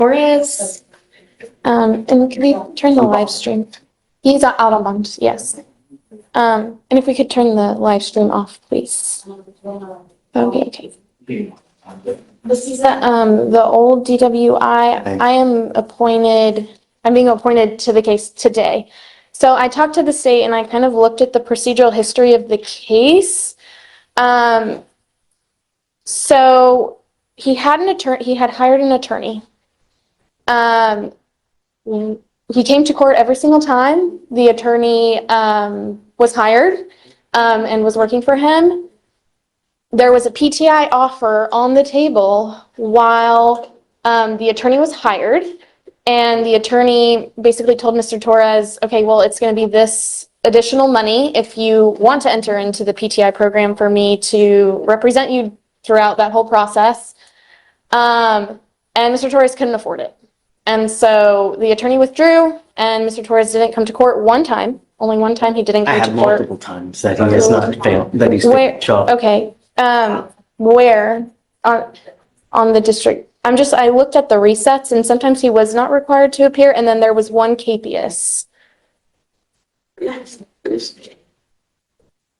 Torres. And can we turn the live stream? He's out on bond, yes. And if we could turn the live stream off, please. Okay. This is the old DWI. I'm being appointed to the case today. So I talked to the state and I kind of looked at the procedural history of the case. So he had hired an attorney. He came to court every single time the attorney was hired and was working for him. There was a PTI offer on the table while the attorney was hired, and the attorney basically told Mr. Torres, okay, well, it's going to be this additional money if you want to enter into the PTI program for me to represent you throughout that whole process. And Mr. Torres couldn't afford it. And so the attorney withdrew, and Mr. Torres didn't come to court one time. Only one time he didn't come to court. I have multiple times that he has not failed, that he's failed job. Okay. Where on the district? I looked at the resets, and sometimes he was not required to appear, and then there was one capious.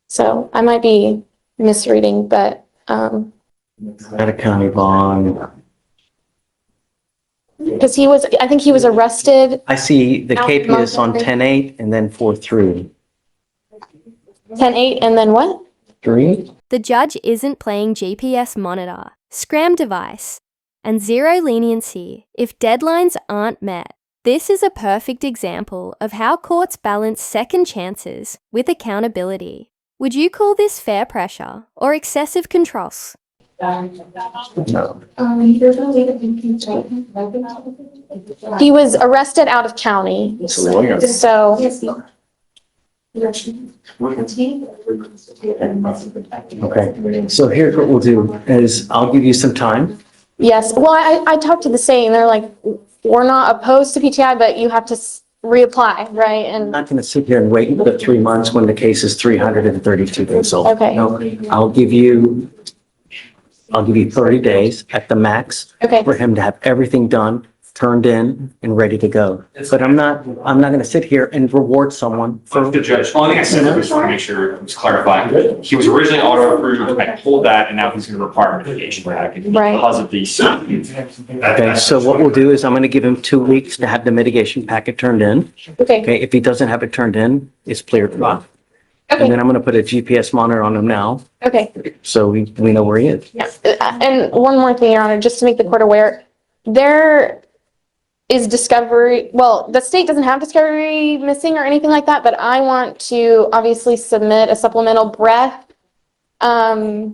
So I might be misreading, but At a county bond. because I think he was arrested I see the capious on 10-8 and then 4-3. 10-8, and then what? 3? The judge isn't playing GPS monitor, scram device, and zero leniency if deadlines aren't met. This is a perfect example of how courts balance second chances with accountability. Would you call this fair pressure or excessive controls? No. He was arrested out of county. So Okay. So here's what we'll do is I'll give you some time. yes, well, I talked to the state, and they're like, we're not opposed to PTI, but you have to reapply, right? I'm And not going to sit here and wait for 3 months when the case is 332 days old. Okay. No, I'll give you 30 days at the max Okay. for him to have everything done, turned in, and ready to go. But I'm not going to sit here and reward someone for. The judge, only thing I said was trying to make sure it was clarified. He was originally auto approved, I pulled that, and now he's going to require mitigation package Right. because of these. Okay, so what we'll do is I'm going to give him 2 weeks to have the mitigation packet turned in. okay, Okay, if he doesn't have it turned in, it's clear trial. And then okay, I'm going to put a GPS monitor on him now, okay. so we know where he is. Yeah, and one more thing, Your Honor, just to make the court aware, there is discovery, well, the state doesn't have discovery missing or anything like that, but I want to obviously submit a supplemental breath Oh,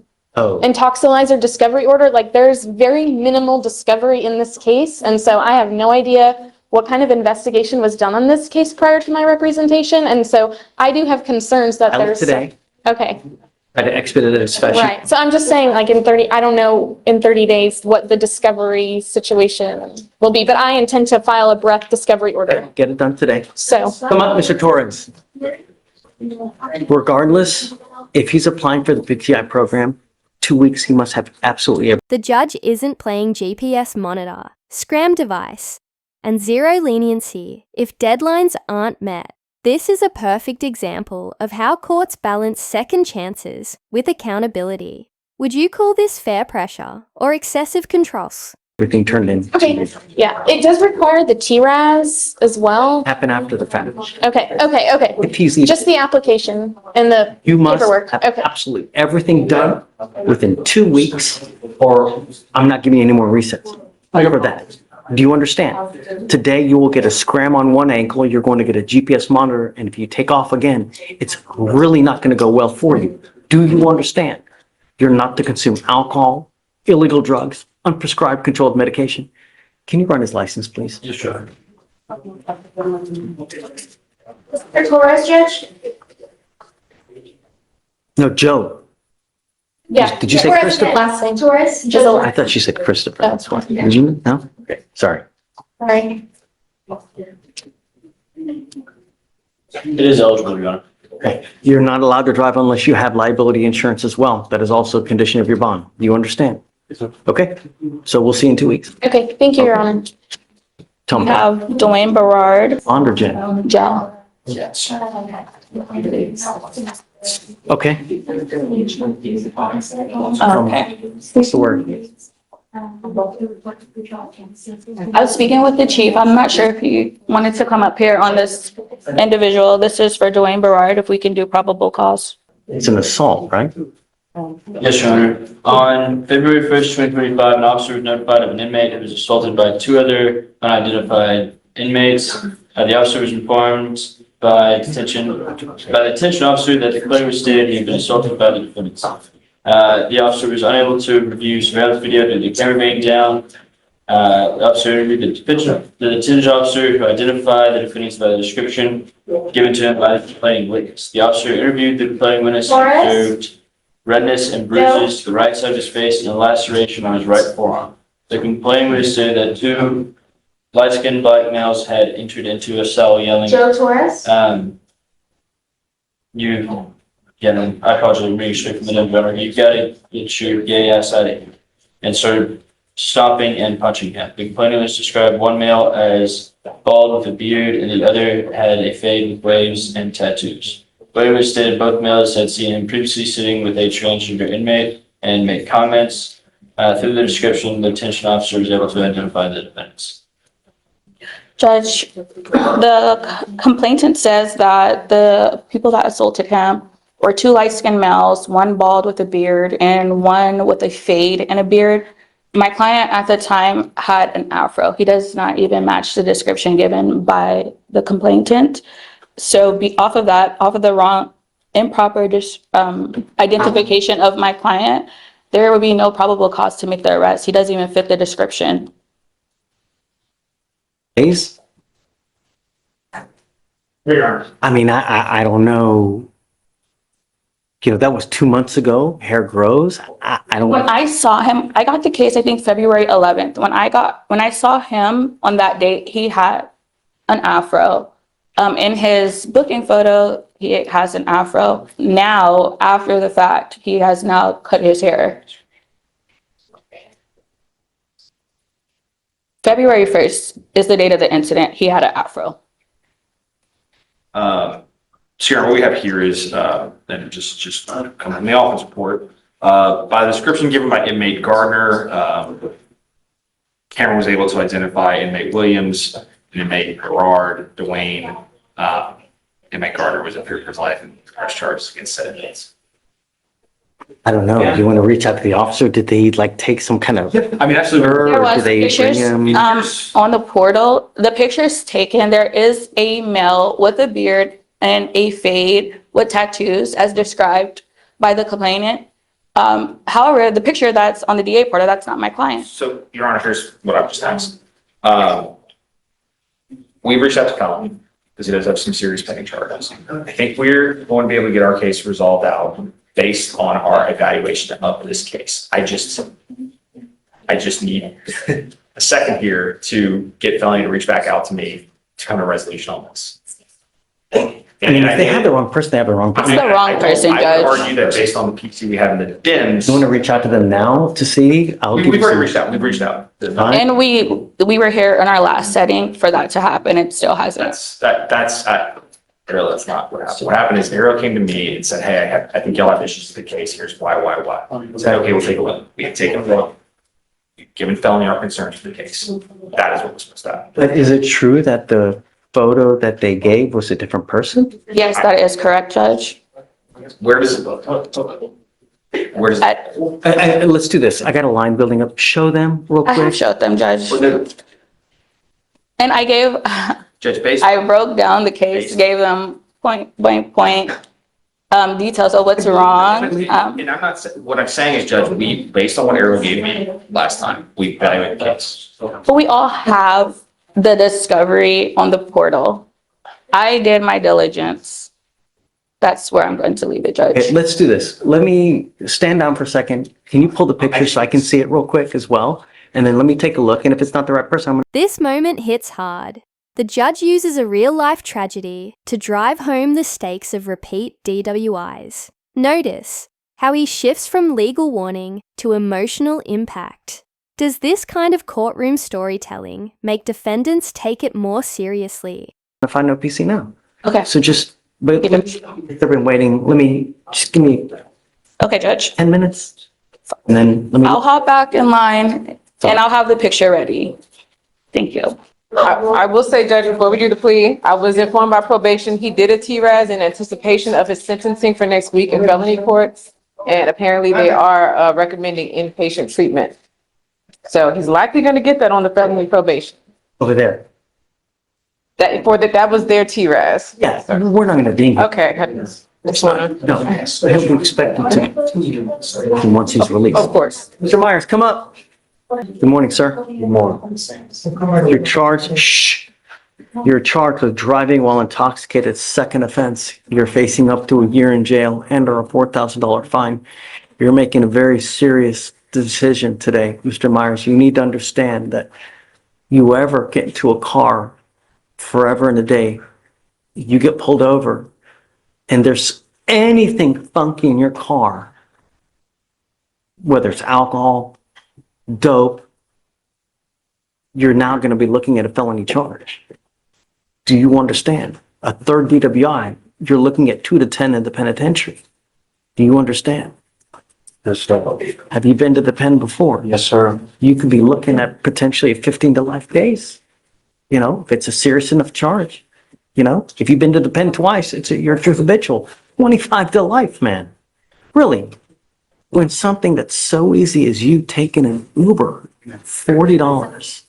and toxilizer discovery order. Like, there's very minimal discovery in this case, and so I have no idea what kind of investigation was done on this case prior to my representation, and so I do have concerns that I looked there's. today, Okay, I had expedited a special. right, so I'm just saying, like, I don't know in 30 days what the discovery situation will be, but I intend to file a breath discovery order, Get it done today. so. Come on, Mr. Torres. Regardless, if he's applying for the PTI program, 2 weeks, he must have absolutely everything. The judge isn't playing GPS monitor, scram device, and zero leniency if deadlines aren't met. This is a perfect example of how courts balance second chances with accountability. Would you call this fair pressure or excessive controls? Turned in. Okay, yeah, it does require the TRAS as well. Happen after the fact. Okay, If he's, just the application and the you must paperwork, have okay. absolutely everything done within 2 weeks, or I'm not giving you any more resets for that. Do you understand? Today, you will get a scram on one ankle, you're going to get a GPS monitor, and if you take off again, it's really not going to go well for you. Do you understand? You're not to consume alcohol, illegal drugs, unprescribed controlled medication. Can you run his license, please? Just sure. Mr. Torres, Judge? No, Joe. Yeah. Did you say Torres, Christopher? last name. Torres? Just a I thought she said Christopher. Oh. That's why. Did you? No? Okay, sorry. Sorry. It is eligible, Your Honor. Okay. You're not allowed to drive unless you have liability insurance as well. That is also a condition of your bond. Do you understand? Okay, so we'll see you in 2 weeks. Okay, thank you, Your Honor. Tell We me, have Dwayne Berard, bond or Jen? jail. Okay, Okay. what's the word? I was speaking with the chief. I'm not sure if he wanted to come up here on this individual. This is for Dwayne Berard, if we can do probable cause. It's an assault, right? Yes, Your Honor. On February 1st, 2025, an officer was notified of an inmate who was assaulted by two other unidentified inmates. The officer was informed by the detention officer that the complaint was stated he had been assaulted by the defendants. The officer was unable to review surveillance video due to the camera being down. The officer interviewed the detention officer who identified the defendants by the description given to him by the complaining witness. The officer interviewed the complaining witness and observed redness and bruises to the right side of his face and a laceration on his right forearm. The complaining witness said that two light-skinned black males had entered into a cell yelling, Joe Torres? I apologize, I'm reading straight from the number. You gotta get your gay ass out of here. And started stomping and punching him. The complainant was described one male as bald with a beard and the other had a fade with waves and tattoos. Witness stated both males had seen him previously sitting with a transgender inmate and made comments. Through the description, the detention officer was able to identify the defendants. Judge, the complainant says that the people that assaulted him were two light-skinned males, one bald with a beard and one with a fade and a beard. My client at the time had an afro. He does not even match the description given by the complainant. So off of the wrong, improper identification of my client, there would be no probable cause to make the arrest. He doesn't even fit the description. Days? I mean, I don't know. You know, that was 2 months ago. Hair grows. I don't. When I saw him, I got the case, I think February 11th. When I saw him on that date, he had an afro. In his booking photo, he has an afro. Now, after the fact, he has now cut his hair. February 1st is the date of the incident. He had an afro. Sharon, what we have here is, and just come from the office report. By the description given by inmate Gardner, Cameron was able to identify inmate Williams, inmate Berard, Dwayne. Inmate Gardner was in fear for his life and press charges against said inmates. I don't know. Do you want to reach out to the officer? Did they take some kind of I mean, absolutely. There or was did they bring pictures him? on the portal. The pictures taken, there is a male with a beard and a fade with tattoos as described by the complainant. However, the picture that's on the DA portal, that's not my client. So, Your Honor, here's what I've just asked. We reached out to Colin because he does have some serious pending charges. I think we're going to be able to get our case resolved out based on our evaluation of this case. I just need a second here to get Felony to reach back out to me to come to a resolution on this. I mean, if they have the wrong person, they have the wrong person. It's the wrong person, I Judge. would argue that based on the PC we have in the DIMS. You want to reach out to them now to see? I'll give We've you already some. reached out. We've reached out. Fine. And we were here in our last setting for that to happen. It still hasn't. Ariel, that's not what happened. What happened is Ariel came to me and said, hey, I think y'all have issues with the case. Here's why. I said, okay, we'll take a look. We have taken a look. We've given Felony our concerns for the case. That is what was supposed to happen. But is it true that the photo that they gave was a different person? Yes, that is correct, Judge. Where does it Let's do this. I got a line building up. Show them real I have quick. showed them, Judge. And Judge, based I broke down the case, gave them point details of what's wrong. and I'm not, what I'm saying is, Judge, based on what Ariel gave me last time, we evaluated the case. But we all have the discovery on the portal. I did my diligence. That's where I'm going to leave it, Okay, Judge. let's do this. Let me stand down for a second. Can you pull the picture so I can see it real quick as well? And then let me take a look. And if it's not the right person, I'm This moment hits hard. The judge uses a real-life tragedy to drive home the stakes of repeat DWIs. Notice, how he shifts from legal warning to emotional impact. Does this kind of courtroom storytelling make defendants take it more seriously? If I know PC now. Okay. So just, but Give they've been waiting, just give me Okay, Judge. 10 minutes. And then let me. I'll hop back in line and I'll have the picture ready. Thank you. I will say, Judge, before we do the plea, I was informed by probation, he did a TRAS in anticipation of his sentencing for next week in felony courts. And apparently they are recommending inpatient treatment. So he's likely going to get that on the felony probation. Over there. That was their TRAS. Yeah, we're not gonna ding it. Okay. Just wanna- No, he'll be expected to, once he's released. Of course. Mr. Myers, come up. Good morning, sir. Good morning. You're charged, you're charged with driving while intoxicated, second offense. You're facing up to a year in jail and or a $4,000 fine. You're making a very serious decision today, Mr. Myers. You need to understand that you ever get into a car forever and a day, you get pulled over and there's anything funky in your car, whether it's alcohol, dope, you're now going to be looking at a felony charge. Do you understand? A third DWI, you're looking at 2 to 10 in the penitentiary. Do you understand? Yes, sir. Have you been to the pen before? Yes, sir. You could be looking at potentially 15 to life days. You know, if it's a serious enough charge, you know, if you've been to the pen twice, you're a truth habitual. 25 to life, man. Really. When something that's so easy as you taking an Uber, $40,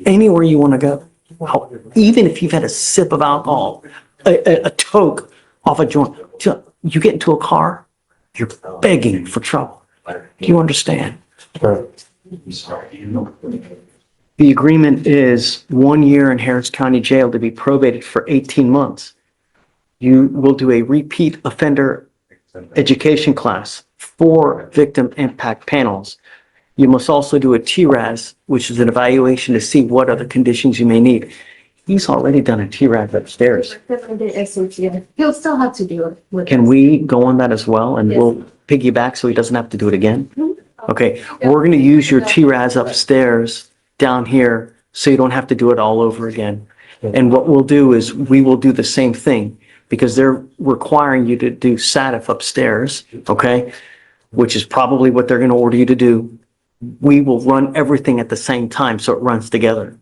anywhere you want to go, even if you've had a sip of alcohol, a toke off a joint, you get into a car, you're begging for trouble. Do you understand? Sure. The agreement is 1 year in Harris County Jail to be probated for 18 months. You will do a repeat offender education class, 4 victim impact panels. You must also do a TRAS, which is an evaluation to see what other conditions you may need. He's already done a TRAS upstairs. He'll still have to do it. with Can us. we go on that as well? And we'll piggyback so he doesn't have to do it again? Okay, we're going to use your TRAS upstairs down here so you don't have to do it all over again. And what we'll do is we will do the same thing because they're requiring you to do SATIF upstairs, okay? Which is probably what they're going to order you to do. We will run everything at the same time so it runs together.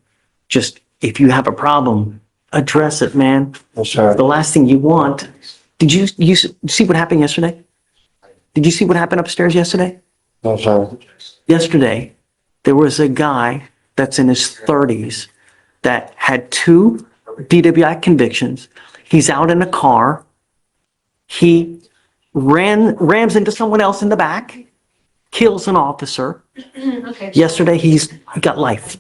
Just if you have a problem, address it, man. Yes, sir. The last thing you want, did you see what happened yesterday? Did you see what happened upstairs yesterday? No, sir. Yesterday, there was a guy that's in his 30s that had 2 DWI convictions. He's out in a car. He rams into someone else in the back, kills an officer. Yesterday, he got life.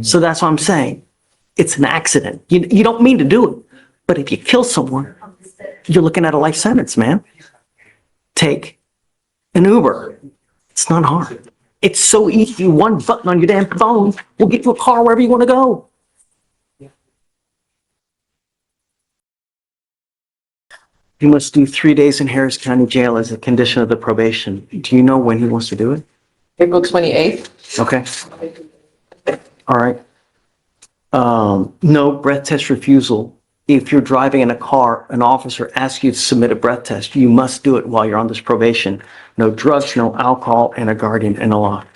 So that's what I'm saying. It's an accident. You don't mean to do it, but if you kill someone, you're looking at a life sentence, man. Take an Uber. It's not hard. It's so easy. One button on your damn phone will get you a car wherever you want to go. You must do 3 days in Harris County Jail as a condition of the probation. Do you know when he wants to do it? April 28th. Okay. All right. No breath test refusal. If you're driving in a car, an officer asks you to submit a breath test, you must do it while you're on this probation. No drugs, no alcohol, and a guardian and a lock.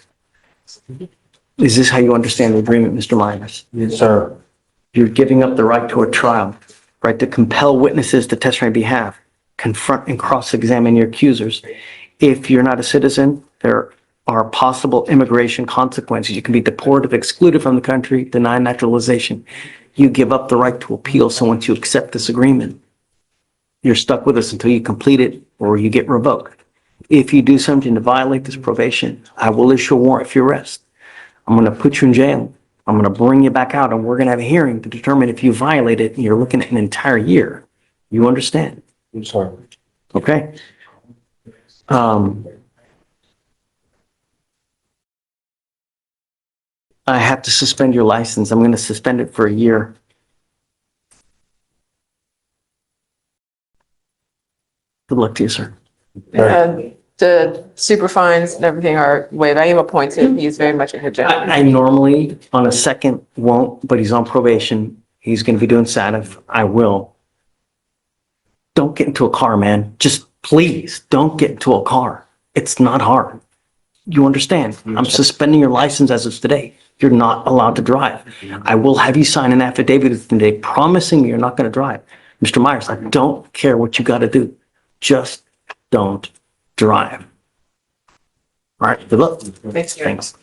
Is this how you understand the agreement, Mr. Myers? Yes, sir. You're giving up the right to a trial, right to compel witnesses to testify on your behalf, confront and cross-examine your accusers. If you're not a citizen, there are possible immigration consequences. You can be deported, excluded from the country, denied naturalization. You give up the right to appeal. So once you accept this agreement, you're stuck with us until you complete it or you get revoked. If you do something to violate this probation, I will issue a warrant for your arrest. I'm going to put you in jail. I'm going to bring you back out and we're going to have a hearing to determine if you violate it and you're looking at an entire year. You understand? Yes, sir. Okay. I have to suspend your license. I'm going to suspend it for a year. Good luck to you, sir. The super fines and everything are waived. I am appointed. He is very much a good job. I normally on a second won't, but he's on probation. He's going to be doing SATF. I will. Don't get into a car, man. Just please don't get into a car. It's not hard. You understand? I'm suspending your license as of today. You're not allowed to drive. I will have you sign an affidavit today promising me you're not going to drive. Mr. Myers, I don't care what you got to do. Just don't drive. All right, good luck. Thanks. Thanks.